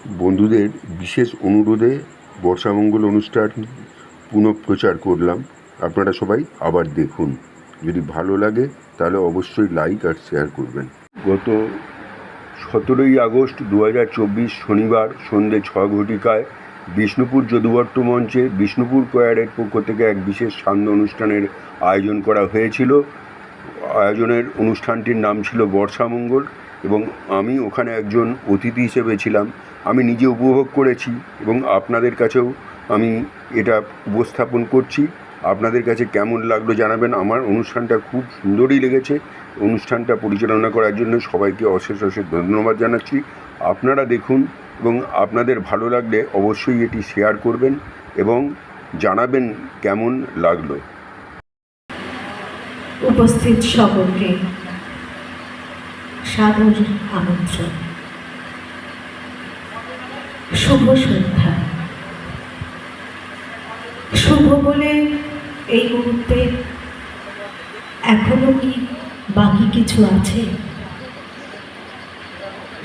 বন্ধুদের বিশেষ অনুরোধে বর্ষামঙ্গল অনুষ্ঠান পুনঃপ্রচার করলাম। আপনারা সবাই আবার দেখুন। যদি ভালো লাগে তাহলে অবশ্যই লাইক আর শেয়ার করবেন। গত 17ই আগস্ট 2024 শনিবার সন্ধ্যে 6 ঘটিকায় বিষ্ণুপুর যদুবট্ট মঞ্চে বিষ্ণুপুর কোয়ারের পক্ষ থেকে এক বিশেষ সান্ধ্য অনুষ্ঠানের আয়োজন করা হয়েছিল। আয়োজনের অনুষ্ঠানটির নাম ছিল বর্ষামঙ্গল এবং আমি ওখানে একজন অতিথি হিসেবে ছিলাম। আমি নিজে উপভোগ করেছি এবং আপনাদের কাছেও আমি এটা উপস্থাপন করছি। আপনাদের কাছে কেমন লাগলো জানাবেন। আমার অনুষ্ঠানটা খুব সুন্দরই লেগেছে। অনুষ্ঠানটা পরিচালনা করার জন্য সবাইকে অশেষ অশেষ ধন্যবাদ জানাচ্ছি। আপনারা দেখুন এবং আপনাদের ভালো লাগলে অবশ্যই এটি শেয়ার করবেন এবং জানাবেন কেমন লাগলো। উপস্থিত সকলকে সাদর আমন্ত্রণ। শুভ সন্ধ্যা। শুভ বলে এই মুহূর্তে এখনো কি বাকি কিছু আছে?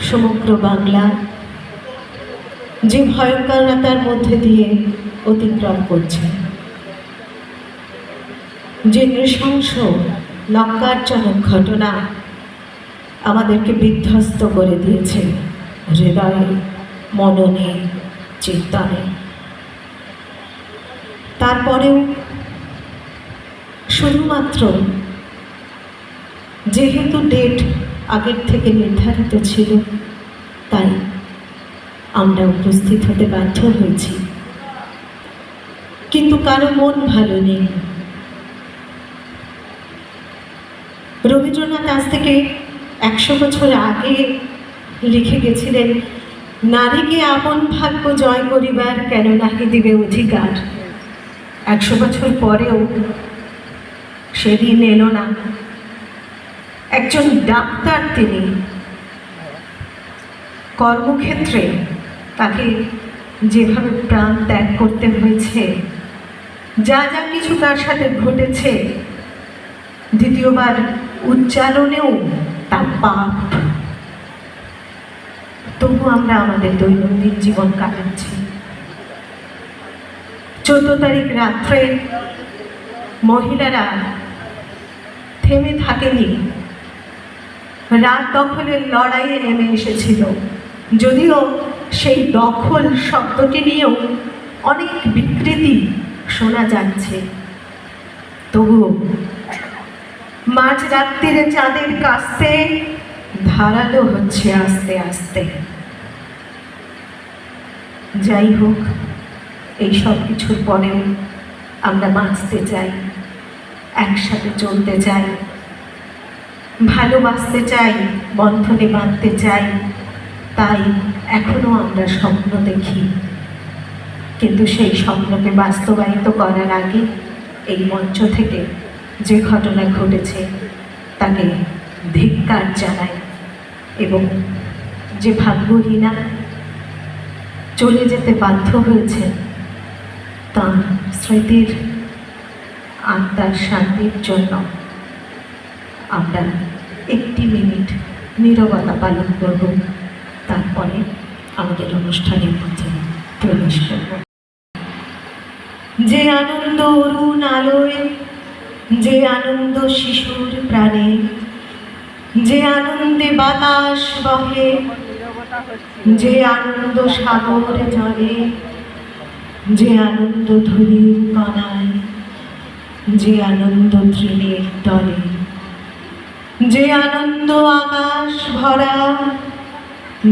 সমগ্র বাংলা যে ভয়ঙ্করতার মধ্যে দিয়ে অতিক্রম করছে, যে নৃশংস লজ্জাজনক ঘটনা আমাদেরকে বিধ্বস্ত করে দিয়েছে হৃদয়ে, মননে, চিন্তনে, তারপরেও শুধুমাত্র যেহেতু ডেট আগের থেকে নির্ধারিত ছিল তাই আমরা উপস্থিত হতে বাধ্য হয়েছি। কিন্তু কারো মন ভালো নেই। রবীন্দ্রনাথ আজ থেকে 100 বছর আগে লিখে গেছিলেন, নারীকে আপন ভাগ্য জয় করিবার কেন নাহি দিবে অধিকার। 100 বছর পরেও সেদিন এলো না। একজন ডাক্তার, তিনি কর্মক্ষেত্রে তাকে যেভাবে প্রাণ ত্যাগ করতে হয়েছে, যা যা কিছু তার সাথে ঘটেছে, দ্বিতীয়বার উচ্চারণেও তার পাপ, তবু আমরা আমাদের দৈনন্দিন জীবন কাটাচ্ছি। 14 তারিখ রাত্রে মহিলারা থেমে থাকেনি, রাত দখলের লড়াইয়ে নেমে এসেছিল। যদিও সেই দখল শব্দটি নিয়েও অনেক বিকৃতি শোনা যাচ্ছে, তবুও মাঝ রাত্রিরে চাঁদের কাছে ধারালো হচ্ছে আস্তে আস্তে। যাই হোক, এই সব কিছুর পরেও আমরা বাঁচতে চাই, একসাথে চলতে চাই, ভালোবাসতে চাই, বন্ধনে বাঁধতে চাই। তাই এখনো আমরা স্বপ্ন দেখি, কিন্তু সেই স্বপ্নকে বাস্তবায়িত করার আগে এই মঞ্চ থেকে যে ঘটনা ঘটেছে তাকে ধিক্কার জানাই এবং যে ভাগ্যহীনা চলে যেতে বাধ্য হয়েছে তার স্মৃতির আত্মার শান্তির জন্য আমরা 1 মিনিট নীরবতা পালন করব। তারপরে আমাদের অনুষ্ঠানের মধ্যে প্রবেশ করব। যে আনন্দ অরুণ আলোয়, যে আনন্দ শিশুর প্রাণে, যে আনন্দে বাতাস বহে, যে আনন্দ সাগর জলে, যে আনন্দ ধূলির কণায়, যে আনন্দ তৃণের তলে, যে আনন্দ আকাশ ভরা,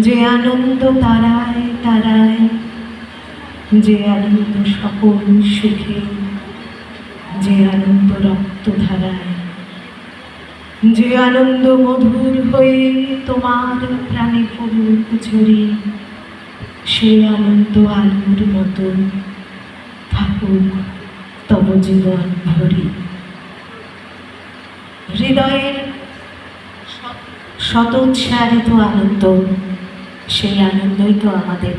যে আনন্দ তারায় তারায়, যে আনন্দ সকল সুখে, যে আনন্দ রক্তধারায়, যে আনন্দ মধুর হয়ে তোমার প্রাণে ফুলুক ঝরে, সে আনন্দ আলোর মতো থাকুক তব জীবন ভরি। হৃদয়ের শতোৎসারিত আনন্দ, সেই আনন্দই তো আমাদের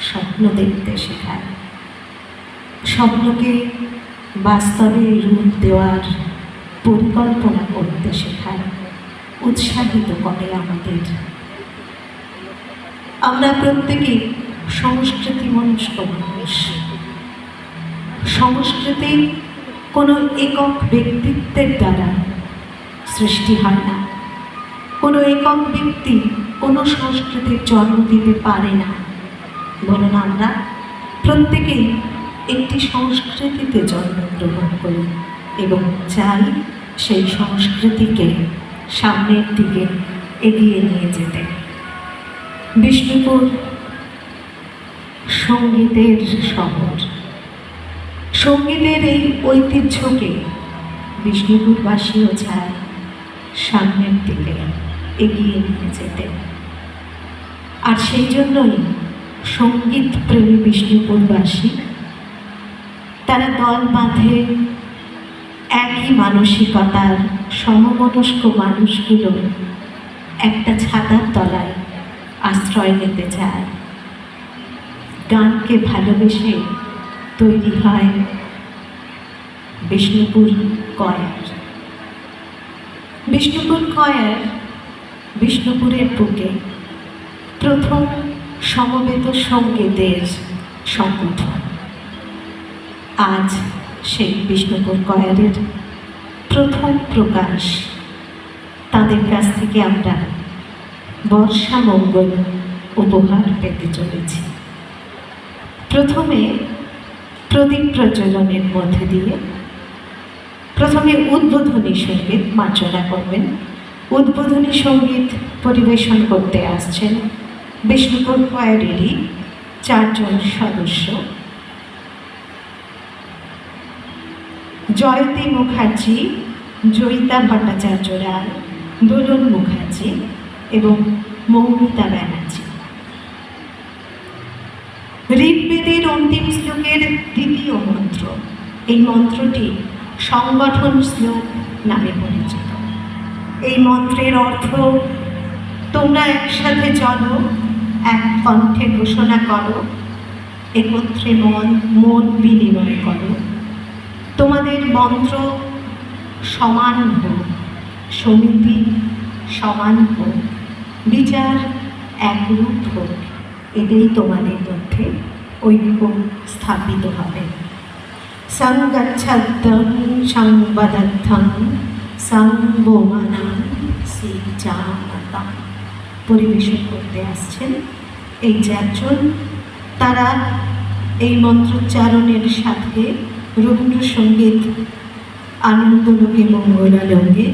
স্বপ্ন দেখতে শেখায়, স্বপ্নকে বাস্তবে রূপ দেওয়ার পরিকল্পনা করতে শেখায়, উৎসাহিত করে আমাদের। আমরা প্রত্যেকেই সংস্কৃতি মনস্ক মানুষ। সংস্কৃতি কোনো একক ব্যক্তিত্বের দ্বারা সৃষ্টি হয় না। কোনো একক ব্যক্তি কোনো সংস্কৃতির জন্ম দিতে পারে না, বরং আমরা প্রত্যেকেই একটি সংস্কৃতিতে জন্মগ্রহণ করি এবং চাই সেই সংস্কৃতিকে সামনের দিকে এগিয়ে নিয়ে যেতে। বিষ্ণুপুর সঙ্গীতের শহর। সঙ্গীতের এই ঐতিহ্যকে বিষ্ণুপুরবাসীও চায় সামনের দিকে এগিয়ে নিয়ে যেতে। আর সেই জন্যই সঙ্গীত প্রেমী বিষ্ণুপুরবাসী তারা দল বাঁধে একই মানসিকতার সমমনস্ক মানুষগুলো একটা ছাতার তলায় আশ্রয় নিতে চায়। গানকে ভালোবেসে তৈরি হয় বিষ্ণুপুর কয়ার। বিষ্ণুপুর কয়ার বিষ্ণুপুরের বুকে প্রথম সমবেত সঙ্গীতের সংগঠন। আজ সেই বিষ্ণুপুর কয়ারের প্রথম প্রকাশ। তাদের কাছ থেকে আমরা বর্ষা মঙ্গল উপহার পেতে চলেছি। প্রথমে প্রদীপ প্রজ্বলনের মধ্যে দিয়ে প্রথমে উদ্বোধনী সঙ্গীত মার্জনা করবেন। উদ্বোধনী সঙ্গীত পরিবেশন করতে আসছেন বিষ্ণুপুর কয়ারেরই 4 জন সদস্য, জয়তী মুখার্জি, জয়িতা ভট্টাচার্য রায়, দোলন মুখার্জি এবং মৌমিতা ব্যানার্জি। ঋগ্বেদের অন্তিম শ্লোকের দ্বিতীয় মন্ত্র, এই মন্ত্রটি সংগঠন শ্লোক নামে পরিচিত। এই মন্ত্রের অর্থ, তোমরা একসাথে চলো, এক কণ্ঠে ঘোষণা করো, একত্রে মন বিনিময় করো। তোমাদের মন্ত্র সমান হোক, সমিতি সমান হোক, বিচার একরূপ হোক। এতেই তোমাদের মধ্যে ঐক্য স্থাপিত হবে। সংগচ্ছদ্দং সংবদদ্ধং সংবোমানং সিজামতং পরিবেশন করতে আসছেন এই 4 জন। তারা এই মন্ত্রোচ্চারণের সাথে রবীন্দ্রসঙ্গীত আনন্দলোকে মঙ্গলালোকে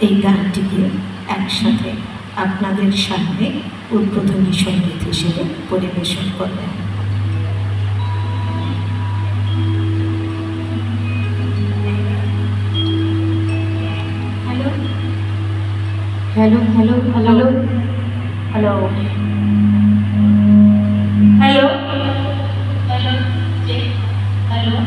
এই গানটিকে একসাথে আপনাদের সামনে উদ্বোধনী সঙ্গীত হিসেবে পরিবেশন করবেন। Hello hello hello hello hello hello hello.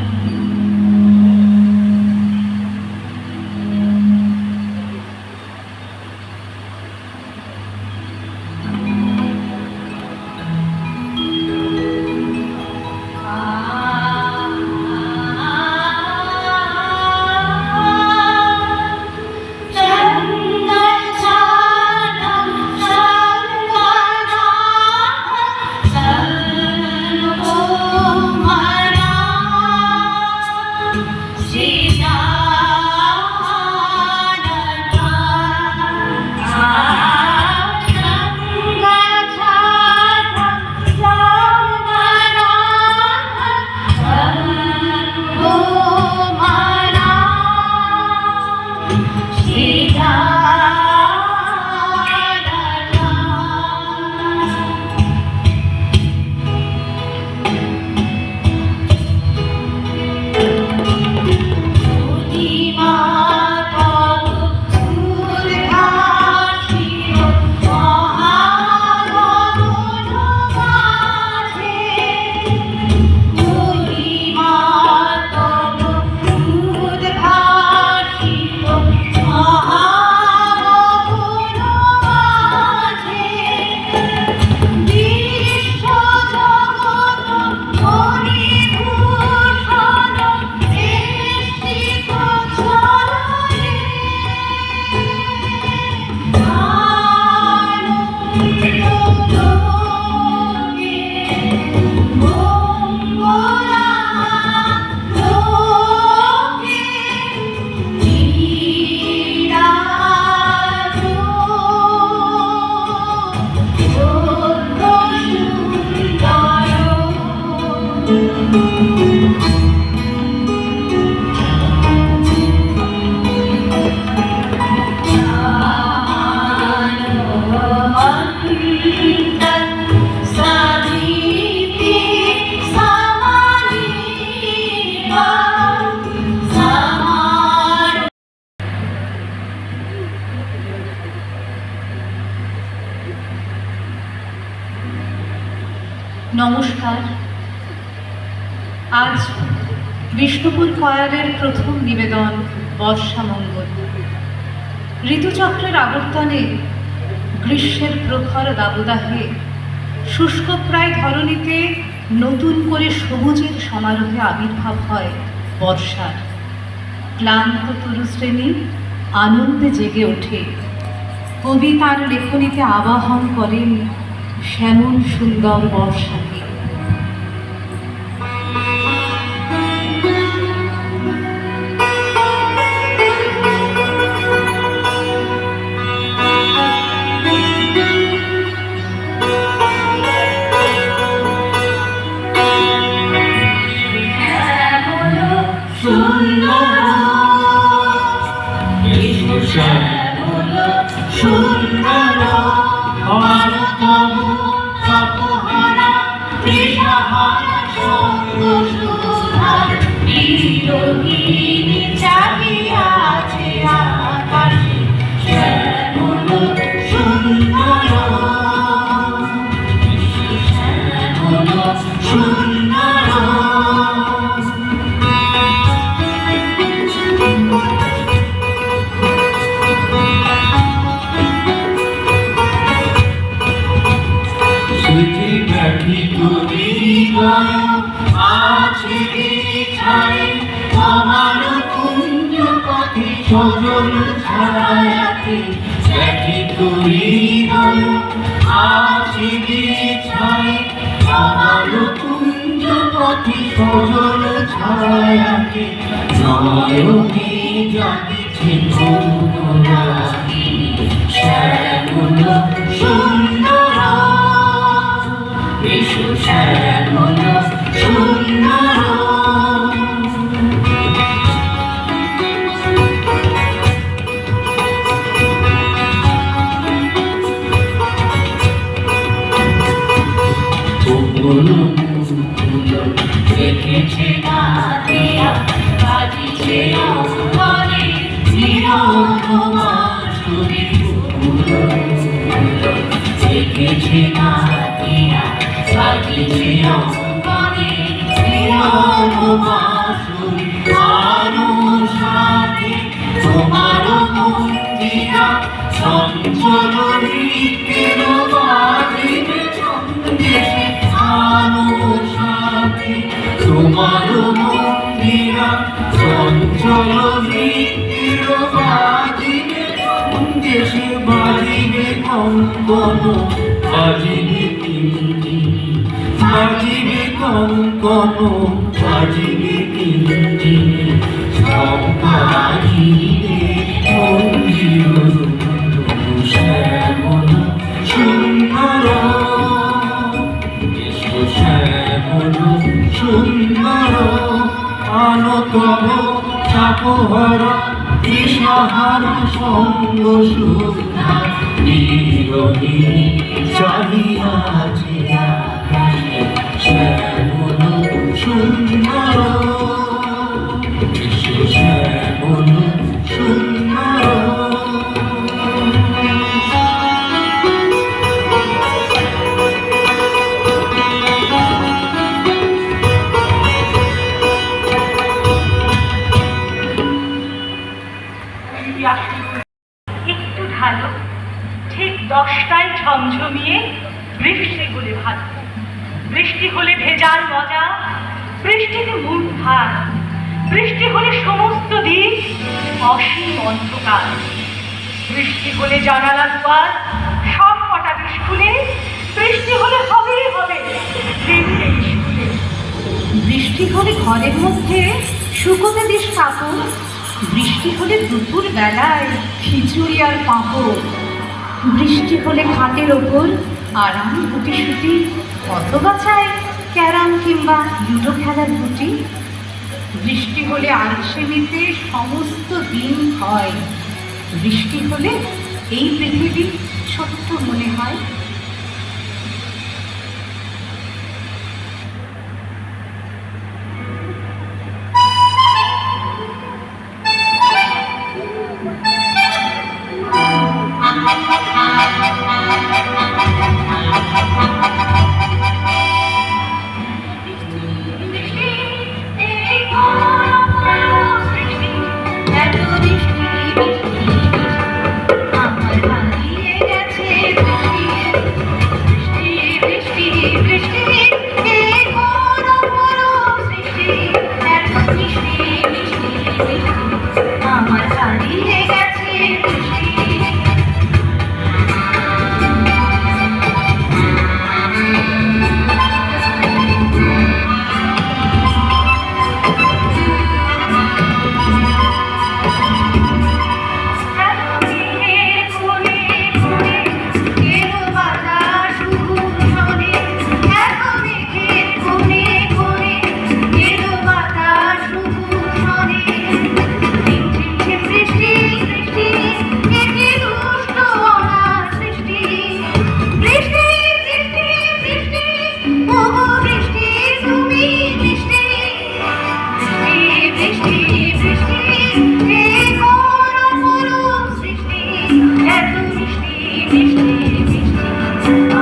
নমস্কার। আজ বিষ্ণুপুর কয়ালের প্রথম নিবেদন বর্ষামঙ্গল। ঋতুচক্রের আবর্তনে, গ্রীষ্মের প্রখর দাবদাহে, শুষ্কপ্রায় ধরণীতে নতুন করে সবুজের সমারোহে আবির্ভাব হয় বর্ষার। ক্লান্ত তরুশ্রেণী আনন্দে জেগে ওঠে। কবি তার লেখনীতে আবাহন করেন শ্যামল সুন্দর বর্ষাকে। সজল ছায়াতে ব্যথিত হৃদয় আছে বিছায় আমার কুঞ্জ পথে সজল ছায়াতে নয়নে জাগিছে মনোরাগিনী শ্যামল সুন্দর এসো শ্যামল সুন্দর। দেখেছে না দিয়া বাজিছে অঙ্গনে চিরকুমারী দেখেছে না দিয়া বাজিছে অঙ্গনে চিরকুমারী আরো সাথে তোমার মন্দিরা চঞ্চল নৃত্যের বাজিবে ছন্দেশে তোমার মন্দিরা চঞ্চল নৃত্যের বাজিবে সন্দেশে বাজিবে কঙ্কন বাজিবে কিঙ্কিণী বাজিবে কঙ্কন বাজিবে কিঙ্কিণী সব বাজিবে মন্দির শ্যামল সুন্দর সুন্দর আনতব চাপহর দিশাহার সঙ্গ সুধা নিরবিনী চাহিয়াছে আকাশে শ্যামল সুন্দর শ্যামল সুন্দর। একটু ঢালো, ঠিক 10টায় ঝমঝমিয়ে বৃষ্টি গুলে ভালো। বৃষ্টি হলে ভেজার মজা, বৃষ্টিতে মন ভার, বৃষ্টি হলে সমস্ত দিক অসীম অন্ধকার। বৃষ্টি হলে জানালার দুয়ার সব কটা বিষ খুলে, বৃষ্টি হলে হবেই হবে দিনটাই স্কুলে। বৃষ্টি হলে ঘরের মধ্যে শুকোতে দিস কাপড়, বৃষ্টি হলে দুপুর বেলায় খিচুড়ি আর পাঁপড়। বৃষ্টি হলে খাটের ওপর আরাম গুটিসুটি, অথবা চায় ক্যারাম কিংবা লুডো খেলার গুটি। বৃষ্টি হলে আলসেমিতে সমস্ত দিন হয়, বৃষ্টি হলে এই পৃথিবী ছোট্ট মনে হয়। বৃষ্টি এ ঘোর অপরূপ সৃষ্টি, এত মিষ্টি মিষ্টি মিষ্টি আমার হারিয়ে গেছে বৃষ্টি।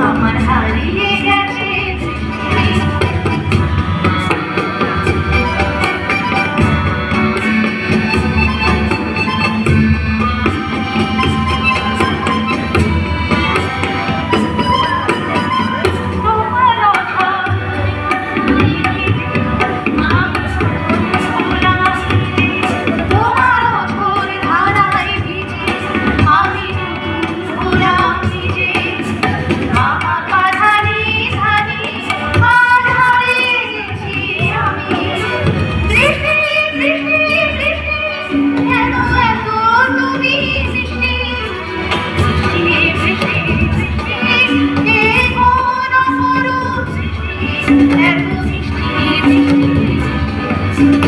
আমার হারিয়ে গেছে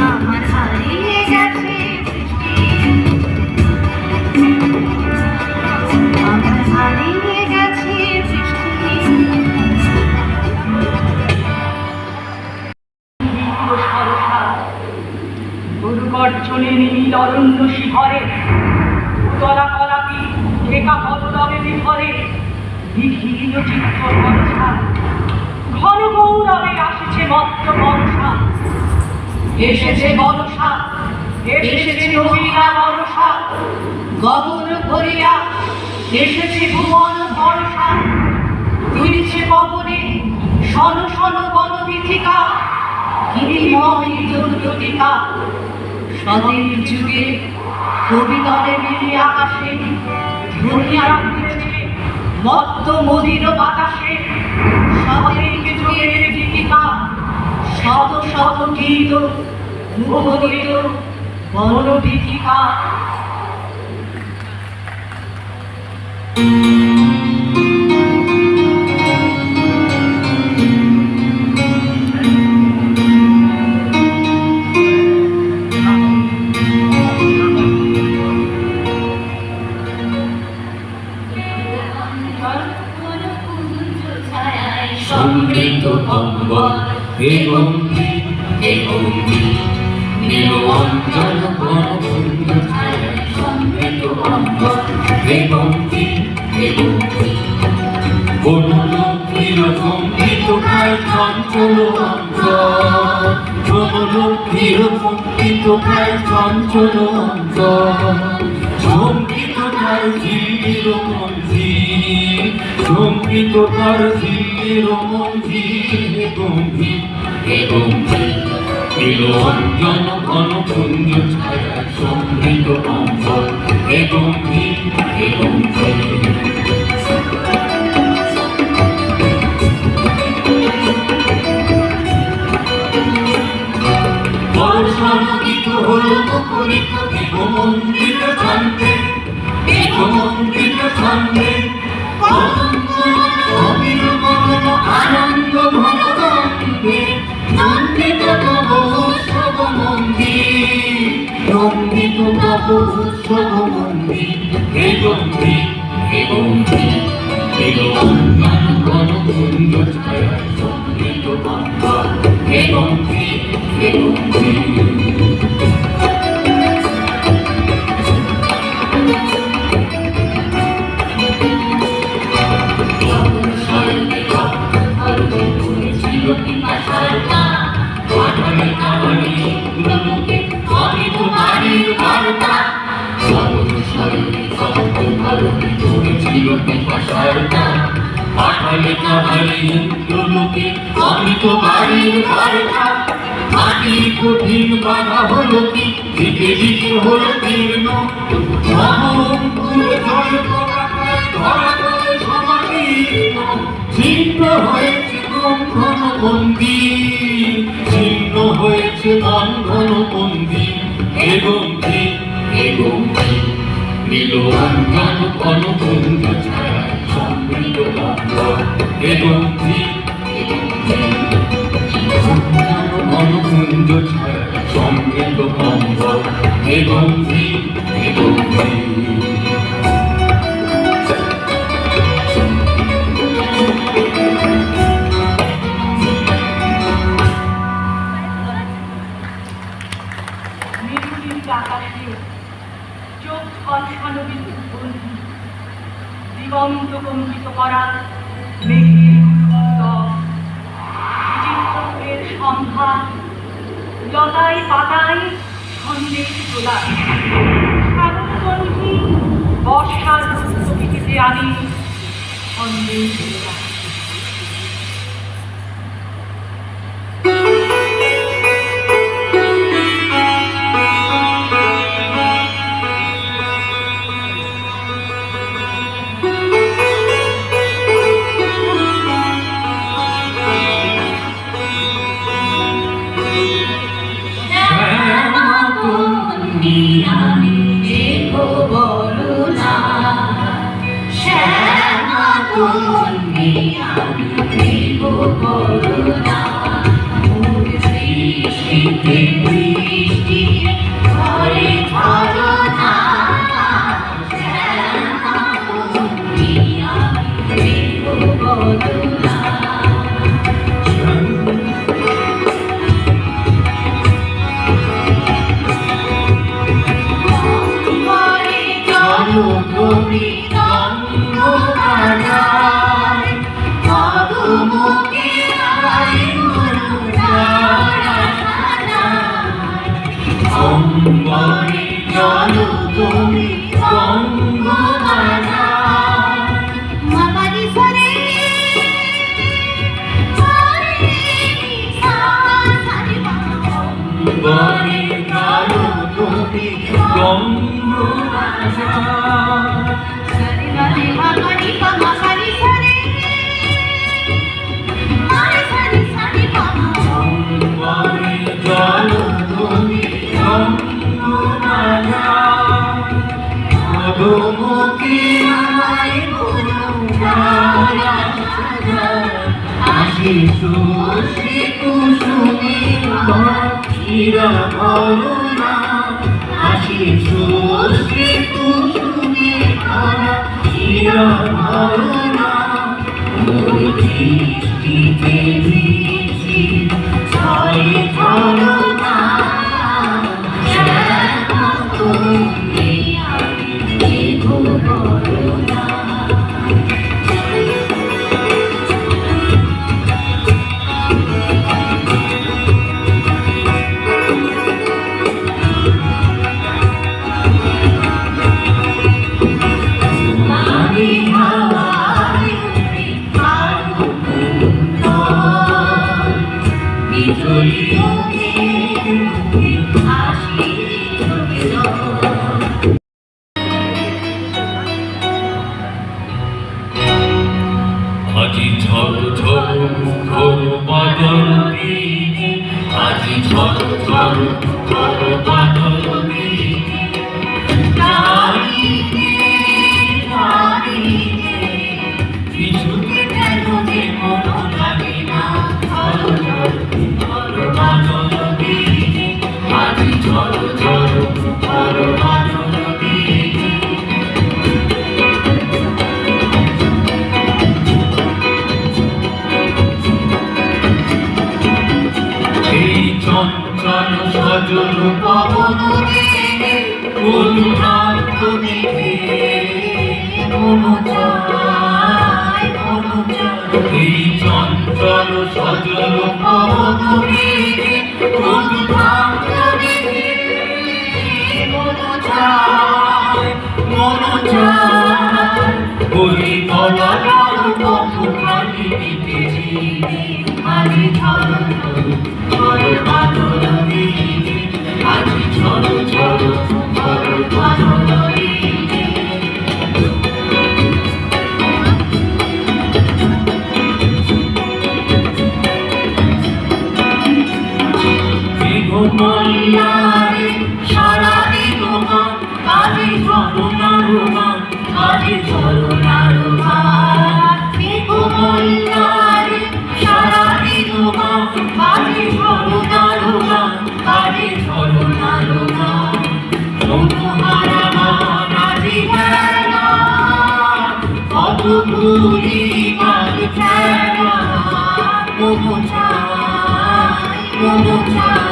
আমার হারিয়ে গেছে আমার হারিয়ে গেছে গর্জনে নীল অরণ্য শিহরে, উতলা কলাপি ঢেকা পল্লবে বিভরে, নিখিল চিত্ত ভরসা ঘন গৌরবে আসছে মত্ত বর্ষা। এসেছে বর্ষা, এসেছে নবীনা বর্ষা, গগন ভরিয়া এসেছে ভুবন ভরসা। তুলিছে পবনে শন শন বনবিথিকা, গিরিময় দুর্গতিকা। সতের যুগে কবিতলে মিলে আকাশে ধনিয়া রাখিতেছে মত্ত মদির বাতাসে। সতের যুগের গীতিকা শত শত গীত মুখরিত বনবিথিকা। সমৃদ্ধ অম্বর হে গম্ভীর হে গম্ভীর, নীল অঞ্চল বনকুঞ্জ ছায়ায় সমৃদ্ধ অম্বর হে গম্ভীর হে গম্ভীর। বনলক্ষ্মীর কম্পিত প্রায় চঞ্চল অন্তর, বনলক্ষ্মীর কম্পিত প্রায় চঞ্চল অন্তর। চম্পিত তার ঝিল্লির মঞ্জির, চম্পিত তার ঝিল্লির মঞ্জির হে গম্ভীর হে গম্ভীর। নীল অঞ্জন ঘন কুঞ্জ ছায়ায় সমৃদ্ধ অম্বর হে গম্ভীর হে গম্ভীর। বর্ষানগীত হল মুখরিত দেবমন্দির ছন্দে, দেবমন্দির ছন্দে। আনন্দ ভগবন্দে নন্দিত নব উৎসব মন্দির, নন্দিত নব উৎসব মন্দির হে গম্ভীর হে গম্ভীর। নীল অঞ্জন ঘন কুঞ্জ ছায়ায় সমৃদ্ধ অম্বর হে গম্ভীর হে গম্ভীর। পাঠালে পাহাড়ি লোকে আমি তো বাড়ির ঘরে থাক মাটি কঠিন বাধা হলো কি দিকে দিকে হলো জীর্ণ মহম্মদ জয় পতাকায় ধরা পড়ে সমাদীর্ণ ছিন্ন হয়েছে বন্ধন বন্দী ছিন্ন হয়েছে বন্ধন বন্দী এবং নীলরঞ্জন ঘনকুঞ্জ ছায়া সমৃদ্ধ বন্দর এবং ঘনকুঞ্জ ছায়া সমৃদ্ধ বন্দর এবং চোখ ঝলসানো বিদ্যুৎ বন্ধু দিগন্ত কম্পিত করা মেঘের বিচিত্র ফুলের সন্ধ্যা লতায় পাতায় সন্দেশ তোলা সাগরকণ্ঠী বর্ষার প্রকৃতিতে আমি সন্দেশ তোলা ওই বলা পথ খালি আজি ঝড়ো ঝড়ো ঝড়ো বাদল দিনে আজি ঝড়ো ঝড়ো ঝড়ো বাদল দিনে মল্লারে সারা দিল গান আজি ঝরনার গান আজি ঝরনার গান মল্লারে সারা দিল গান আজি ঝরনার গান আজি ঝরনার গান মনোহারা গান আজি খেলা কত ভুলি গান খেলা মনো চায় মনো চায়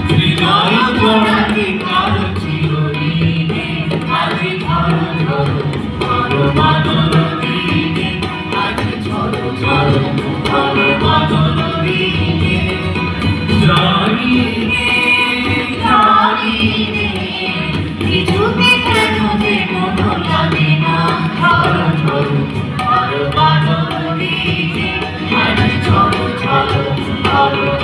হৃদয় জড়াতে কারো চিরদিনে আজি ঝড়ো ঝড়ো ঝড়ো বাদল দিনে আজি ঝড়ো ঝড়ো ঝড়ো বাদল দিনে জানি নে কিছুতে কেন যে মন লাগে না ঝড়ো ঝড়ো ঝড়ো বাদল দিনে আজি ঝড়ো ঝড়ো ঝড়ো